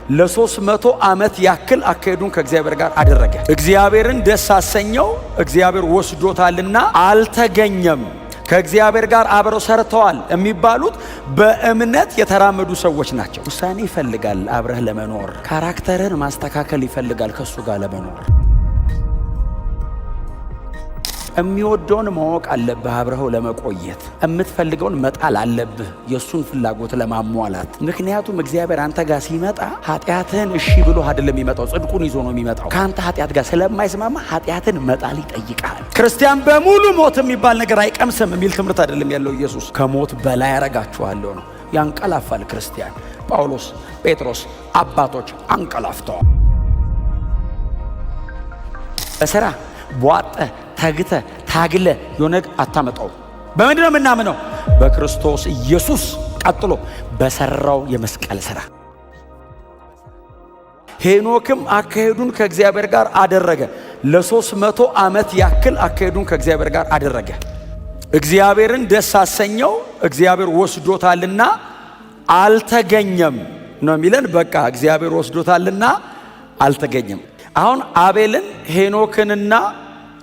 ለ300 ዓመት ያክል አካሄዱን ከእግዚአብሔር ጋር አደረገ። እግዚአብሔርን ደስ አሰኘው፣ እግዚአብሔር ወስዶታልና አልተገኘም። ከእግዚአብሔር ጋር አብረው ሰርተዋል የሚባሉት በእምነት የተራመዱ ሰዎች ናቸው። ውሳኔ ይፈልጋል አብረህ ለመኖር። ካራክተርን ማስተካከል ይፈልጋል ከሱ ጋር ለመኖር። የሚወደውን ማወቅ አለብህ አብረው ለመቆየት። የምትፈልገውን መጣል አለብህ የሱን ፍላጎት ለማሟላት። ምክንያቱም እግዚአብሔር አንተ ጋር ሲመጣ ኃጢአትህን እሺ ብሎ አይደለም የሚመጣው፣ ጽድቁን ይዞ ነው የሚመጣው። ከአንተ ኃጢአት ጋር ስለማይስማማ ኃጢአትን መጣል ይጠይቃል። ክርስቲያን በሙሉ ሞት የሚባል ነገር አይቀምስም የሚል ትምህርት አይደለም ያለው ኢየሱስ። ከሞት በላይ ያረጋችኋለሁ ነው። ያንቀላፋል ክርስቲያን። ጳውሎስ፣ ጴጥሮስ አባቶች አንቀላፍተዋል። በሥራ ቧጠ ተግተ ታግለ የሆነግ አታመጣው። በምንድን ነው የምናምነው? በክርስቶስ ኢየሱስ ቀጥሎ በሰራው የመስቀል ሥራ። ሄኖክም አካሄዱን ከእግዚአብሔር ጋር አደረገ። ለ300 ዓመት ያክል አካሄዱን ከእግዚአብሔር ጋር አደረገ። እግዚአብሔርን ደስ አሰኘው፣ እግዚአብሔር ወስዶታልና አልተገኘም ነው የሚለን። በቃ እግዚአብሔር ወስዶታልና አልተገኘም። አሁን አቤልን ሄኖክንና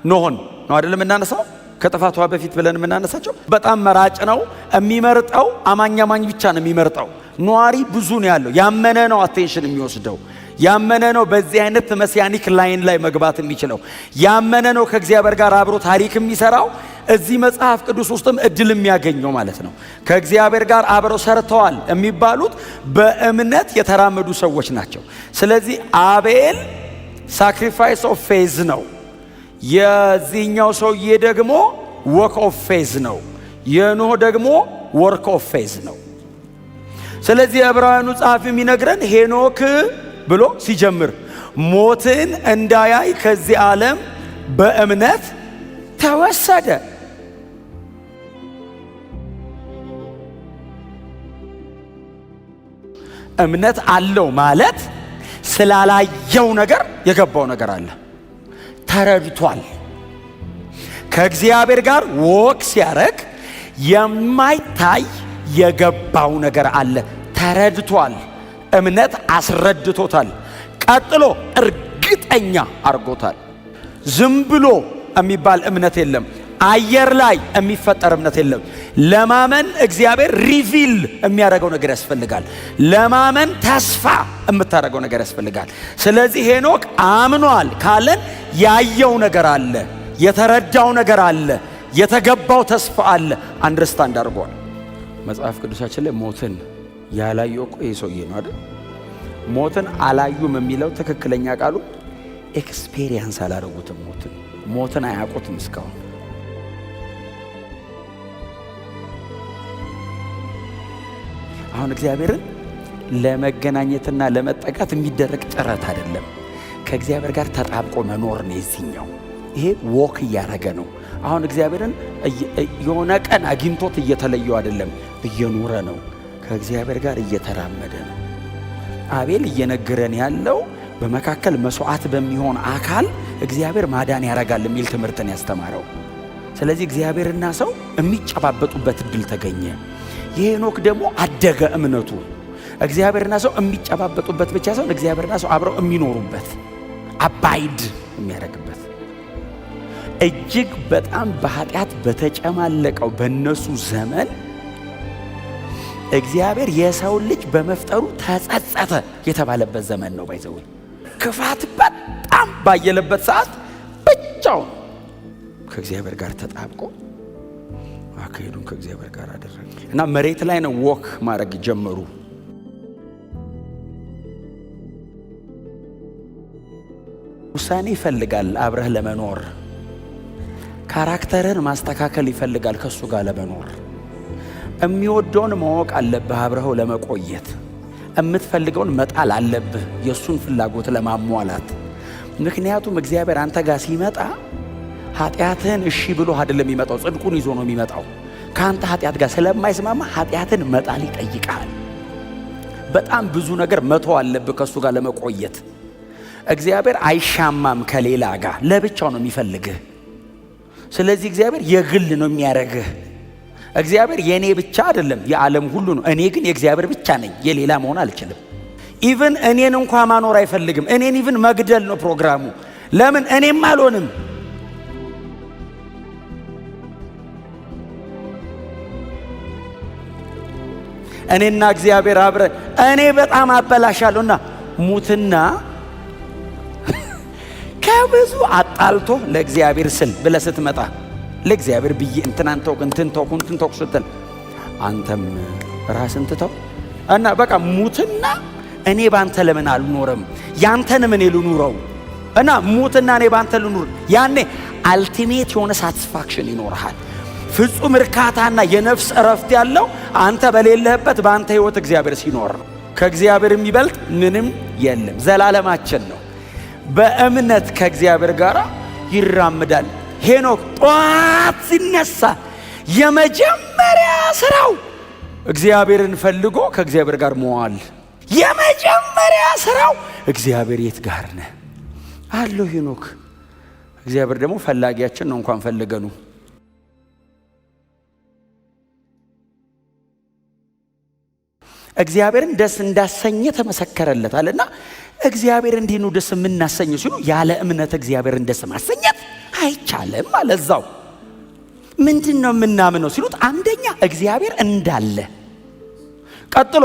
ኖሆን ነው አይደለም እናነሳው? ከጥፋቷ በፊት ብለን የምናነሳቸው በጣም መራጭ ነው የሚመርጠው። አማኝ ብቻ ነው የሚመርጠው። ኗሪ ብዙ ነው ያለው። ያመነ ነው አቴንሽን የሚወስደው። ያመነ ነው በዚህ አይነት መሲያኒክ ላይን ላይ መግባት የሚችለው። ያመነ ነው ከእግዚአብሔር ጋር አብሮ ታሪክ የሚሰራው። እዚህ መጽሐፍ ቅዱስ ውስጥም እድል የሚያገኘው ማለት ነው። ከእግዚአብሔር ጋር አብረው ሰርተዋል የሚባሉት በእምነት የተራመዱ ሰዎች ናቸው። ስለዚህ አቤል ሳክሪፋይስ ኦፍ ፌዝ ነው። የዚህኛው ሰውዬ ደግሞ ወክ ኦፍ ፌዝ ነው። የኖህ ደግሞ ወርክ ኦፍ ፌዝ ነው። ስለዚህ የዕብራውያኑ ጸሐፊ የሚነግረን ሄኖክ ብሎ ሲጀምር ሞትን እንዳያይ ከዚህ ዓለም በእምነት ተወሰደ። እምነት አለው ማለት ስላላየው ነገር የገባው ነገር አለ። ተረድቷል። ከእግዚአብሔር ጋር ወክ ሲያረግ የማይታይ የገባው ነገር አለ። ተረድቷል። እምነት አስረድቶታል። ቀጥሎ እርግጠኛ አርጎታል። ዝም ብሎ የሚባል እምነት የለም። አየር ላይ የሚፈጠር እምነት የለም። ለማመን እግዚአብሔር ሪቪል የሚያደርገው ነገር ያስፈልጋል። ለማመን ተስፋ የምታደርገው ነገር ያስፈልጋል። ስለዚህ ሄኖክ አምኗል ካለን ያየው ነገር አለ፣ የተረዳው ነገር አለ፣ የተገባው ተስፋ አለ። አንደርስታንድ አድርጓል። መጽሐፍ ቅዱሳችን ላይ ሞትን ያላየው እኮ ይህ ሰውዬ ነው አይደል? ሞትን አላዩም የሚለው ትክክለኛ ቃሉ ኤክስፔሪየንስ አላደረጉትም። ሞትን አያውቁትም እስካሁን። አሁን እግዚአብሔርን ለመገናኘትና ለመጠጋት የሚደረግ ጥረት አይደለም። ከእግዚአብሔር ጋር ተጣብቆ መኖር ነው የዚህኛው። ይሄ ወክ እያረገ ነው። አሁን እግዚአብሔርን የሆነ ቀን አግኝቶት እየተለየው አይደለም፣ እየኖረ ነው። ከእግዚአብሔር ጋር እየተራመደ ነው። አቤል እየነገረን ያለው በመካከል መስዋዕት በሚሆን አካል እግዚአብሔር ማዳን ያረጋል የሚል ትምህርትን ያስተማረው። ስለዚህ እግዚአብሔርና ሰው የሚጨባበጡበት እድል ተገኘ። የሄኖክ ደግሞ አደገ እምነቱ። እግዚአብሔርና ሰው የሚጨባበጡበት ብቻ ሳይሆን እግዚአብሔርና ሰው አብረው የሚኖሩበት አባይድ የሚያደርግበት። እጅግ በጣም በኃጢአት በተጨማለቀው በነሱ ዘመን እግዚአብሔር የሰው ልጅ በመፍጠሩ ተጸጸተ የተባለበት ዘመን ነው። ባይዘው ክፋት በጣም ባየለበት ሰዓት ብቻውን ከእግዚአብሔር ጋር ተጣብቆ አካሄዱን ከእግዚአብሔር ጋር አደረገ እና መሬት ላይ ነው ወክ ማድረግ ጀመሩ። ውሳኔ ይፈልጋል አብረህ ለመኖር። ካራክተርን ማስተካከል ይፈልጋል ከሱ ጋር ለመኖር። የሚወደውን ማወቅ አለብህ አብረው ለመቆየት። የምትፈልገውን መጣል አለብህ የሱን ፍላጎት ለማሟላት። ምክንያቱም እግዚአብሔር አንተ ጋር ሲመጣ ኃጢአትህን እሺ ብሎ አይደለም የሚመጣው፣ ጽድቁን ይዞ ነው የሚመጣው። ከአንተ ኃጢአት ጋር ስለማይስማማ ኃጢአትን መጣል ይጠይቃል። በጣም ብዙ ነገር መተው አለብህ ከሱ ጋር ለመቆየት። እግዚአብሔር አይሻማም ከሌላ ጋር፣ ለብቻው ነው የሚፈልግህ። ስለዚህ እግዚአብሔር የግል ነው የሚያረግህ። እግዚአብሔር የኔ ብቻ አይደለም የዓለም ሁሉ ነው። እኔ ግን የእግዚአብሔር ብቻ ነኝ፣ የሌላ መሆን አልችልም። ኢቭን እኔን እንኳን ማኖር አይፈልግም። እኔን ኢቭን መግደል ነው ፕሮግራሙ። ለምን? እኔም አልሆንም። እኔና እግዚአብሔር አብረን እኔ በጣም አበላሻለሁና ሙትና ከብዙ አጣልቶ ለእግዚአብሔር ስል ብለህ ስትመጣ ለእግዚአብሔር ብዬ እንትን ተውኩ ስትል አንተም ራስን ትተው እና በቃ ሙትና እኔ ባንተ ለምን አልኖርም? ያንተንም እኔ ልኑረው እና ሙትና እኔ ባንተ ልኑር። ያኔ አልቲሜት የሆነ ሳቲስፋክሽን ይኖርሃል። ፍጹም እርካታና የነፍስ እረፍት ያለው አንተ በሌለህበት በአንተ ህይወት እግዚአብሔር ሲኖር ነው። ከእግዚአብሔር የሚበልጥ ምንም የለም። ዘላለማችን ነው። በእምነት ከእግዚአብሔር ጋር ይራምዳል። ሄኖክ ጧት ሲነሳ የመጀመሪያ ስራው እግዚአብሔርን ፈልጎ ከእግዚአብሔር ጋር መዋል። የመጀመሪያ ስራው እግዚአብሔር የት ጋር ነህ አለው ሄኖክ። እግዚአብሔር ደግሞ ፈላጊያችን ነው እንኳን ፈልገኑ። እግዚአብሔርን ደስ እንዳሰኘ ተመሰከረለታልና እግዚአብሔር እንዲህ ነው ደስ የምናሰኘው ሲሉ ያለ እምነት እግዚአብሔርን ደስ ማሰኘት አይቻልም ማለት እዛው። ምንድነው የምናምነው ሲሉት አንደኛ እግዚአብሔር እንዳለ፣ ቀጥሎ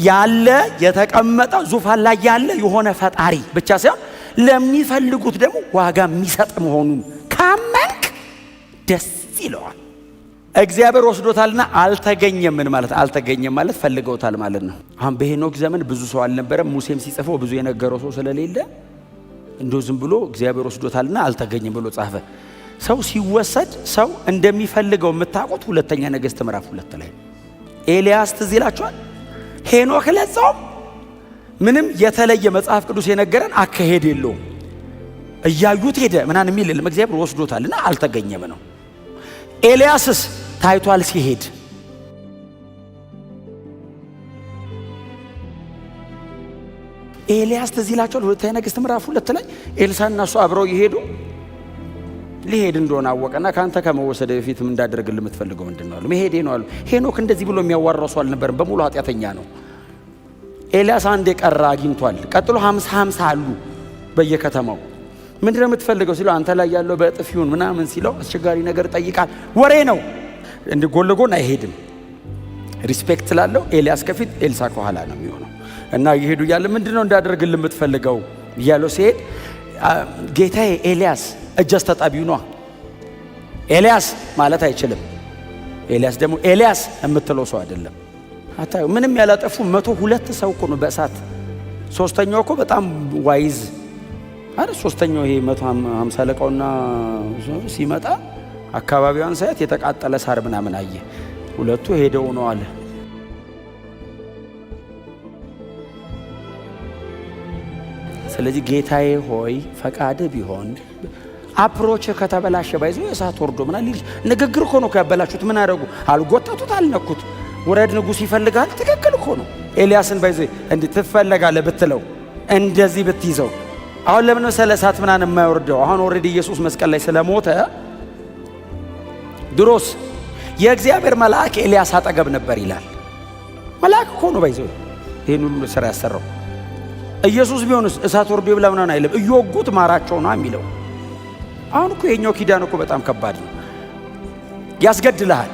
ያለ የተቀመጠ ዙፋን ላይ ያለ የሆነ ፈጣሪ ብቻ ሳይሆን ለሚፈልጉት ደግሞ ዋጋ የሚሰጥ መሆኑን ካመንክ ደስ ይለዋል። እግዚአብሔር ወስዶታልና አልተገኘም። ምን ማለት አልተገኘም ማለት ፈልገውታል ማለት ነው። አሁን በሄኖክ ዘመን ብዙ ሰው አልነበረም። ሙሴም ሲጽፈው ብዙ የነገረው ሰው ስለሌለ እንደው ዝም ብሎ እግዚአብሔር ወስዶታልና አልተገኘም ብሎ ጻፈ። ሰው ሲወሰድ ሰው እንደሚፈልገው የምታውቁት ሁለተኛ ነገሥት ምዕራፍ 2 ላይ ኤልያስ ትዝ ይላችኋል። ሄኖክ ለዛውም ምንም የተለየ መጽሐፍ ቅዱስ የነገረን አካሄድ የለውም። እያዩት ሄደ ምናምን የሚል የለም። እግዚአብሔር ወስዶታልና አልተገኘም ነው። ኤልያስስ ታይቷል ሲሄድ። ኤልያስ ትዝ ይላችኋል ሁለተኛ ነገሥት ምዕራፍ 2 ላይ ኤልሳዕና እሱ አብረው ይሄዱ ሊሄድ እንደሆነ አወቀና ካንተ ከመወሰደ በፊት ምን እንዳደርግልህ የምትፈልገው ምንድነው አለ። መሄዴ ነው አሉ። ሄኖክ እንደዚህ ብሎ የሚያዋራው ሰው አልነበረም። በሙሉ ኃጢአተኛ ነው። ኤልያስ አንድ የቀረ አግኝቷል። ቀጥሎ 50 አሉ በየከተማው። ምንድነው የምትፈልገው ሲለው አንተ ላይ ያለው በእጥፍ ይሁን ምናምን ሲለው አስቸጋሪ ነገር ጠይቃል። ወሬ ነው እንደ ጎን ለጎን አይሄድም። ሪስፔክት ስላለው ኤልያስ ከፊት ኤልሳ ከኋላ ነው የሚሆነው እና ይሄዱ ያለ ምንድነው እንዳደርግልህ የምትፈልገው እያለው ሲሄድ ጌታዬ ኤልያስ እጀስ ተጣቢው ነው። ኤልያስ ማለት አይችልም። ኤልያስ ደግሞ ኤልያስ የምትለው ሰው አይደለም። አታዩ ምንም ያላጠፉ 102 ሰው እኮ ነው በእሳት። ሶስተኛው እኮ በጣም ዋይዝ አይደል? ሶስተኛው ይሄ 150 አለቃውና ሲመጣ አካባቢዋን ሳይት የተቃጠለ ሳር ምናምን አየ። ሁለቱ ሄደው ነው አለ። ስለዚህ ጌታዬ ሆይ ፈቃድ ቢሆን አፕሮች ከተበላሸ ባይዞ የእሳት ወርዶ ምናምን ልጅ ንግግር እኮ ነው ያበላሹት። ምን አደረጉ? አልጎተቱት፣ አልነኩት። ውረድ ንጉሥ ይፈልጋል። ትክክል እኮ ነው። ኤልያስን ባይዞ እንዴ ትፈልጋለህ ብትለው እንደዚህ ብትይዘው አሁን ለምን መሰለ እሳት ምናምን የማይወርደው? አሁን ኦሬዲ ኢየሱስ መስቀል ላይ ስለሞተ ድሮስ የእግዚአብሔር መልአክ ኤልያስ አጠገብ ነበር ይላል። መልአክ እኮ ነው ባይዞ ይሄን ሁሉ ስራ ያሰራው። ኢየሱስ ቢሆንስ እሳት ወርዶ ይብላ ምናምን አይልም። እየወጉት ማራቸው ነው የሚለው። አሁን እኮ የኛው ኪዳን እኮ በጣም ከባድ ነው። ያስገድልሃል።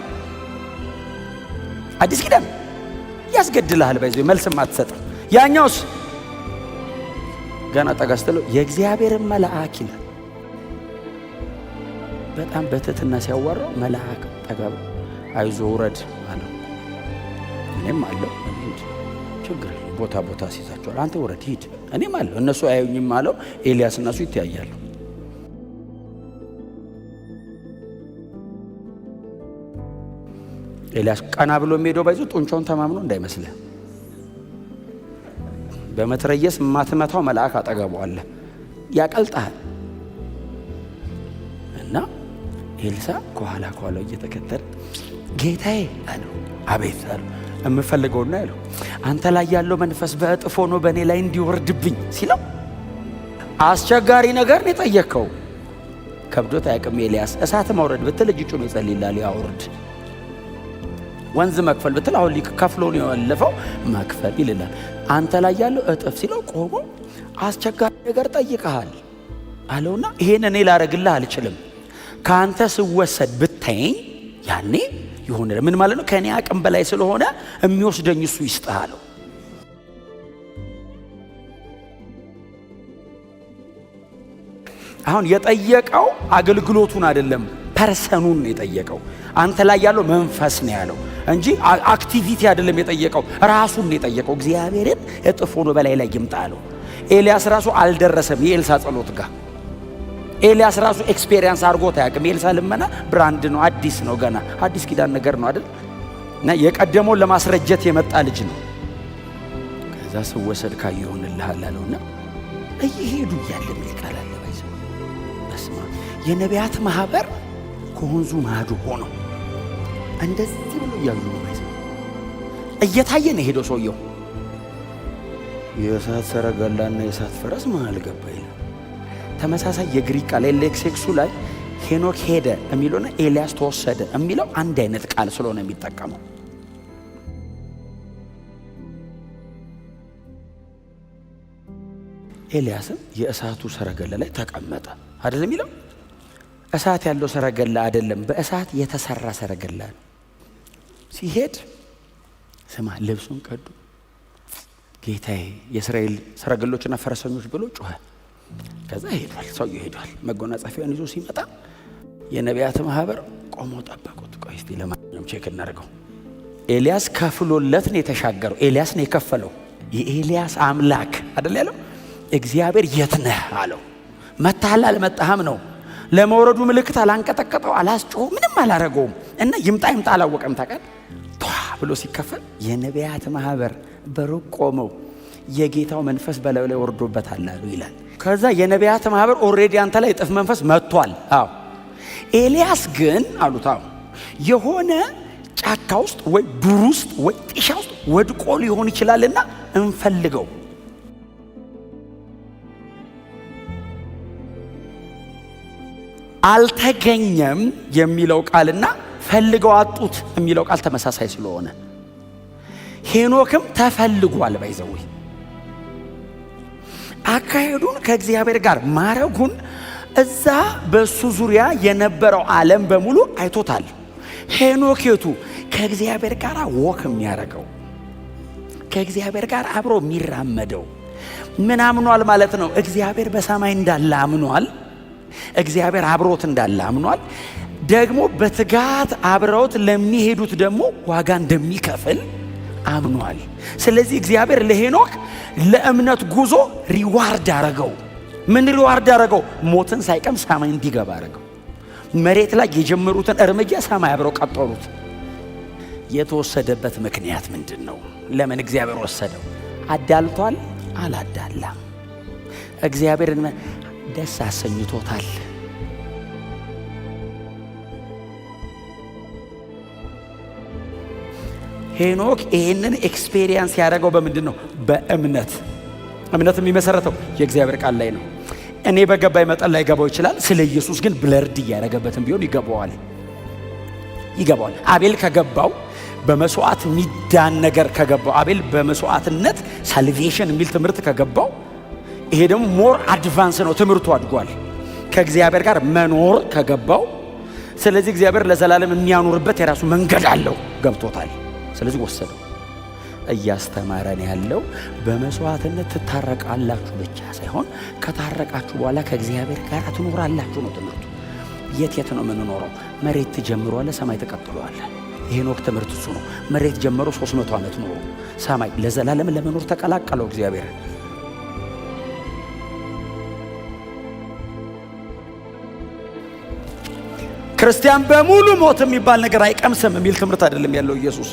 አዲስ ኪዳን ያስገድልሃል። ባይዞ መልስም አትሰጥም። ያኛውስ ገና ጠጋስተለው የእግዚአብሔር መልአክ ይላል። በጣም በትህትና ሲያወራው መልአክ ጠጋብ አይዞ ውረድ አለው። እኔም አለው ችግር ቦታ ቦታ ሲይዛቸዋል። አንተ ውረድ ሂድ፣ እኔም አለው እነሱ አያዩኝም አለው። ኤልያስ እና እሱ ይተያያሉ። ኤልያስ ቀና ብሎ የሚሄደው ባይዞ ጡንቻውን ተማምኖ እንዳይመስልህ። በመትረየስ ማትመታው መልአክ አጠገቡ አለ፣ ያቀልጣል። እና ኤልሳ ከኋላ ከኋላው እየተከተለ ጌታዬ አለው። አቤት አለው። የምፈልገውና ያለው አንተ ላይ ያለው መንፈስ በእጥፍ ሆኖ በእኔ ላይ እንዲወርድብኝ ሲለው አስቸጋሪ ነገር ነው የጠየቅከው። ከብዶት አያውቅም ኤልያስ። እሳት ማውረድ ብትል እጅ ጭኖ ይጸልይላል። ያውርድ ወንዝ መክፈል ብትል አሁን ሊከፍለው ነው ያለፈው መክፈል ይልላል። አንተ ላይ ያለው እጥፍ ሲለው ቆሞ አስቸጋሪ ነገር ጠይቀሃል አለውና ይሄን እኔ ላረግልህ አልችልም፣ ካንተ ስወሰድ ብታየኝ ያኔ ይሆነ። ምን ማለት ነው? ከኔ አቅም በላይ ስለሆነ የሚወስደኝ እሱ ይስጥህ አለው። አሁን የጠየቀው አገልግሎቱን አይደለም ፐርሰኑን የጠየቀው። አንተ ላይ ያለው መንፈስ ነው ያለው እንጂ አክቲቪቲ አይደለም የጠየቀው፣ ራሱን ነው የጠየቀው። እግዚአብሔርን እጥፍ ሆኖ በላይ ላይ ይምጣ አለው። ኤልያስ ራሱ አልደረሰም የኤልሳ ጸሎት ጋር። ኤልያስ ራሱ ኤክስፔሪየንስ አድርጎት አያውቅም። የኤልሳ ልመና ብራንድ ነው፣ አዲስ ነው፣ ገና አዲስ ኪዳን ነገር ነው አይደል? እና የቀደመውን ለማስረጀት የመጣ ልጅ ነው። ከዛ ስወሰድ ካዩ ይሆንልሃል አለውና እየሄዱ እያለ ቃል አለ ባይዘው በስማ የነቢያት ማህበር ከወንዙ ማዶ ሆኖ እንደዚህ ብሎ እያሉ ነው ባይዘው እየታየ ነው ሄዶ ሰውየው የእሳት ሰረገላና የእሳት ፈረስ መሃል ገባ ይላል። ተመሳሳይ የግሪክ ቃል ኤሌክሴክሱ ላይ ሄኖክ ሄደ የሚለውና ኤልያስ ተወሰደ የሚለው አንድ አይነት ቃል ስለሆነ የሚጠቀመው ኤልያስም የእሳቱ ሰረገላ ላይ ተቀመጠ አይደለም የሚለው። እሳት ያለው ሰረገላ አይደለም፣ በእሳት የተሰራ ሰረገላ ነው። ሲሄድ ስማ ልብሱን ቀዱ፣ ጌታዬ የእስራኤል ሰረገሎችና ፈረሰኞች ብሎ ጮኸ። ከዛ ሄዷል፣ ሰውየው ሄዷል። መጎናጸፊያውን ይዞ ሲመጣ የነቢያት ማህበር ቆሞ ጠበቁት። ቆይ እስቲ ለማንኛውም ቼክ እናድርገው። ኤልያስ ከፍሎለት ነው የተሻገረው። ኤልያስ ነው የከፈለው። የኤልያስ አምላክ አይደል ያለው። እግዚአብሔር የት ነህ አለው። መጣሃል አልመጣህም ነው። ለመውረዱ ምልክት አላንቀጠቀጠው፣ አላስጮኸው፣ ምንም አላረገውም። እና ይምጣ ይምጣ አላወቀም። ታውቃለህ ቷ ብሎ ሲከፈል የነቢያት ማህበር በሩቅ ቆመው የጌታው መንፈስ በላዩ ላይ ወርዶበታል አሉ ይላል። ከዛ የነቢያት ማህበር ኦሬዲ አንተ ላይ እጥፍ መንፈስ መጥቷል። አዎ ኤልያስ ግን አሉት አዎ የሆነ ጫካ ውስጥ ወይ ዱር ውስጥ ወይ ጢሻ ውስጥ ወድቆ ሊሆን ይችላልና እንፈልገው። አልተገኘም የሚለው ቃልና ፈልገው አጡት የሚለው ቃል ተመሳሳይ ስለሆነ ሄኖክም ተፈልጓል። ባይዘው አካሄዱን ከእግዚአብሔር ጋር ማረጉን እዛ በሱ ዙሪያ የነበረው ዓለም በሙሉ አይቶታል። ሄኖኬቱ ከእግዚአብሔር ጋር ወክ የሚያረገው ከእግዚአብሔር ጋር አብሮ የሚራመደው ምን አምኗል ማለት ነው? እግዚአብሔር በሰማይ እንዳለ አምኗል። እግዚአብሔር አብሮት እንዳለ አምኗል። ደግሞ በትጋት አብረውት ለሚሄዱት ደግሞ ዋጋ እንደሚከፍል አምኗል። ስለዚህ እግዚአብሔር ለሄኖክ ለእምነት ጉዞ ሪዋርድ አረገው። ምን ሪዋርድ አረገው? ሞትን ሳይቀም ሰማይ እንዲገባ አረገው። መሬት ላይ የጀመሩትን እርምጃ ሰማይ አብረው ቀጠሉት። የተወሰደበት ምክንያት ምንድን ነው? ለምን እግዚአብሔር ወሰደው? አዳልቷል? አላዳላም። እግዚአብሔርን ደስ አሰኝቶታል። ሄኖክ ይህንን ኤክስፔሪየንስ ያደረገው በምንድን ነው? በእምነት። እምነት የሚመሰረተው የእግዚአብሔር ቃል ላይ ነው። እኔ በገባኝ መጠን ላይ ገባው ይችላል። ስለ ኢየሱስ ግን ብለርድ እያደረገበትም ቢሆን ይገባዋል። አቤል ከገባው በመስዋዕት ሚዳን ነገር ከገባው፣ አቤል በመስዋዕትነት ሳልቬሽን የሚል ትምህርት ከገባው፣ ይሄ ደግሞ ሞር አድቫንስ ነው፣ ትምህርቱ አድጓል። ከእግዚአብሔር ጋር መኖር ከገባው፣ ስለዚህ እግዚአብሔር ለዘላለም የሚያኖርበት የራሱ መንገድ አለው፣ ገብቶታል። ስለዚህ ወሰደው። እያስተማረን ያለው በመስዋዕትነት ትታረቃላችሁ ብቻ ሳይሆን ከታረቃችሁ በኋላ ከእግዚአብሔር ጋር ትኖራላችሁ ነው ትምህርቱ። የት ነው የምንኖረው? መሬት ትጀምሯል፣ ሰማይ ተቀጥሏል። የሄኖክ ትምህርት እሱ ነው። መሬት ጀምሮ 300 ዓመት ኖሩ፣ ሰማይ ለዘላለም ለመኖር ተቀላቀለው እግዚአብሔር። ክርስቲያን በሙሉ ሞት የሚባል ነገር አይቀምስም የሚል ትምህርት አይደለም ያለው ኢየሱስ።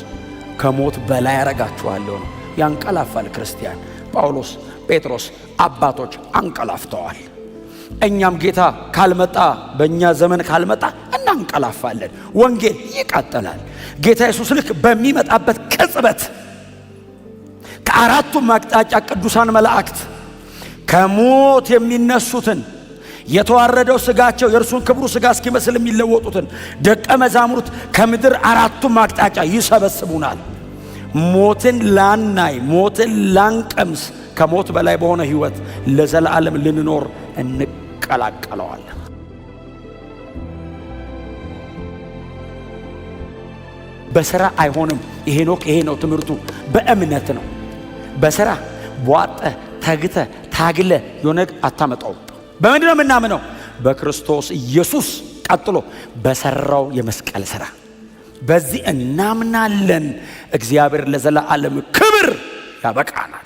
ከሞት በላይ ያረጋችኋለሁ ነው። ያንቀላፋል ክርስቲያን። ጳውሎስ፣ ጴጥሮስ አባቶች አንቀላፍተዋል። እኛም ጌታ ካልመጣ፣ በእኛ ዘመን ካልመጣ እናንቀላፋለን። ወንጌል ይቀጥላል። ጌታ ኢየሱስ ልክ በሚመጣበት ቅጽበት ከአራቱም አቅጣጫ ቅዱሳን መላእክት ከሞት የሚነሱትን የተዋረደው ስጋቸው የእርሱን ክብሩ ስጋ እስኪመስል የሚለወጡትን ደቀ መዛሙርት ከምድር አራቱም አቅጣጫ ይሰበስቡናል። ሞትን ላናይ፣ ሞትን ላንቀምስ፣ ከሞት በላይ በሆነ ሕይወት ለዘላለም ልንኖር እንቀላቀለዋለን። በሥራ አይሆንም። ሄኖክ ይሄ ነው ትምህርቱ። በእምነት ነው። በሥራ ቧጠ ተግተ ታግለ የሆነ አታመጣው። በምንድን ነው የምናምነው? በክርስቶስ ኢየሱስ ቀጥሎ በሰራው የመስቀል ሥራ። በዚህ እናምናለን። እግዚአብሔር ለዘላለም ክብር ያበቃናል።